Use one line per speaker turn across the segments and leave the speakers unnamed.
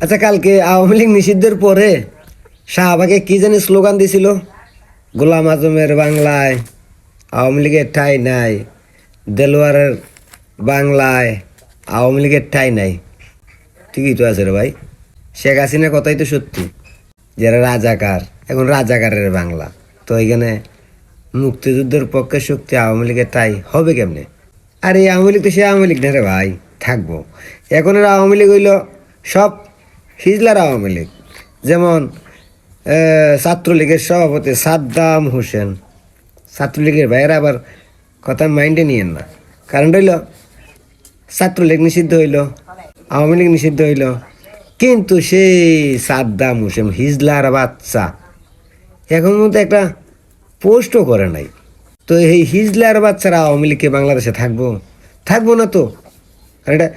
আচ্ছা, কালকে আওয়ামী লীগ নিষিদ্ধের পরে শাহবাগে কি জানি স্লোগান দিছিল? গোলাম আজমের বাংলায় আওয়ামী লীগের ঠাঁই নাই, দেলোয়ারের বাংলায় আওয়ামী লীগের ঠাঁই নাই। ঠিকই তো আছে রে ভাই। শেখ হাসিনার কথাই তো সত্যি, যারা রাজাকার এখন রাজাকারের বাংলা। তো এখানে মুক্তিযুদ্ধের পক্ষে শক্তি আওয়ামী লীগের ঠাঁই হবে কেমনে? আর এই আওয়ামী লীগ তো সে আওয়ামী লীগ না রে ভাই, থাকবো। এখন আওয়ামী লীগ হইল সব হিজলার আওয়ামী লীগ। যেমন ছাত্রলীগের সভাপতি সাদ্দাম হোসেন, ছাত্রলীগের ভাইয়েরা আবার কথা মাইন্ডে নিয়েন না। কারণ হইল ছাত্রলীগ নিষিদ্ধ হইল, আওয়ামী লীগ নিষিদ্ধ হইল, কিন্তু সেই সাদ্দাম হোসেন হিজলার বাচ্চা এখন মতো একটা পোস্টও করে নাই। তো এই হিজলার বাচ্চারা আওয়ামী লীগকে বাংলাদেশে থাকবো? থাকবো না তো। আর এটা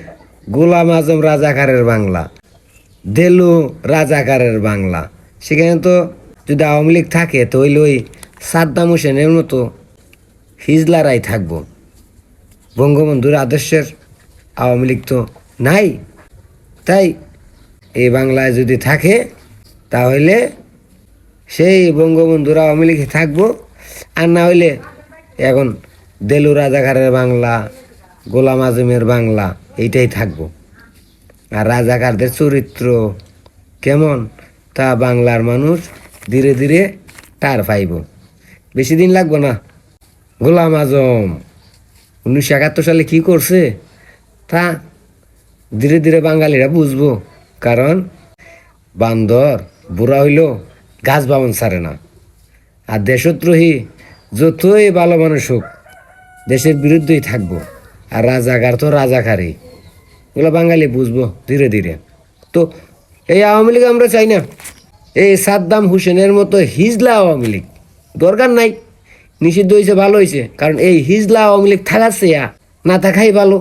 গোলাম আজম রাজাকারের বাংলা, দেলু রাজাকারের বাংলা। সেখানে তো যদি আওয়ামী লীগ থাকে তো হইল ওই সাদ্দাম হোসেনের মতো হিজলারাই থাকবো। বঙ্গবন্ধুর আদর্শের আওয়ামী লীগ তো নাই। তাই এই বাংলায় যদি থাকে তাহলে সেই বঙ্গবন্ধুর আওয়ামী লীগে থাকবো। আর না হইলে এখন দেলু রাজাকারের বাংলা, গোলাম আজমের বাংলা এইটাই থাকবো। আর রাজাকারদের চরিত্র কেমন তা বাংলার মানুষ ধীরে ধীরে টার পাইব। বেশি দিন লাগবো না। গোলাম আজম 1971 সালে কি করছে তা ধীরে ধীরে বাঙালিরা বুঝবো। কারণ বান্দর বুড়া হইল গাছ বামন ছাড়ে না। আর দেশদ্রোহী যতই ভালো মানুষ হোক দেশের বিরুদ্ধেই থাকবো। আর রাজাকার তো রাজাকারই, এগুলো বাঙালি বুঝবো ধীরে ধীরে। তো এই আওয়ামী লীগ আমরা চাই না। এই সাদ্দাম হোসেনের মতো হিজলা আওয়ামী লীগ দরকার নাই। নিষিদ্ধ হয়েছে ভালো হয়েছে, কারণ এই হিজলা আওয়ামী লীগ থাকাচ্ছে না থাকাই ভালো।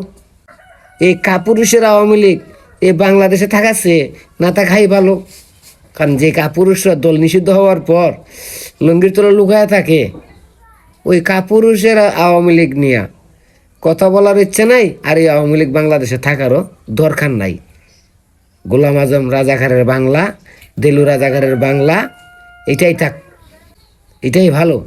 এই কাপুরুষের আওয়ামী লীগ এই বাংলাদেশে থাকাচ্ছে না থাকাই ভালো। কারণ যে কাপুরুষরা দল নিষিদ্ধ হওয়ার পর লঙ্গির তলা লুকায় থাকে, ওই কাপুরুষের আওয়ামী লীগ নিয়ে কথা বলার ইচ্ছে নাই। আর এই আওয়ামী লীগ বাংলাদেশে থাকারও দরকার নাই। গোলাম আজম রাজাকারের বাংলা, দেলু রাজাকারের বাংলা, এটাই থাক, এটাই ভালো।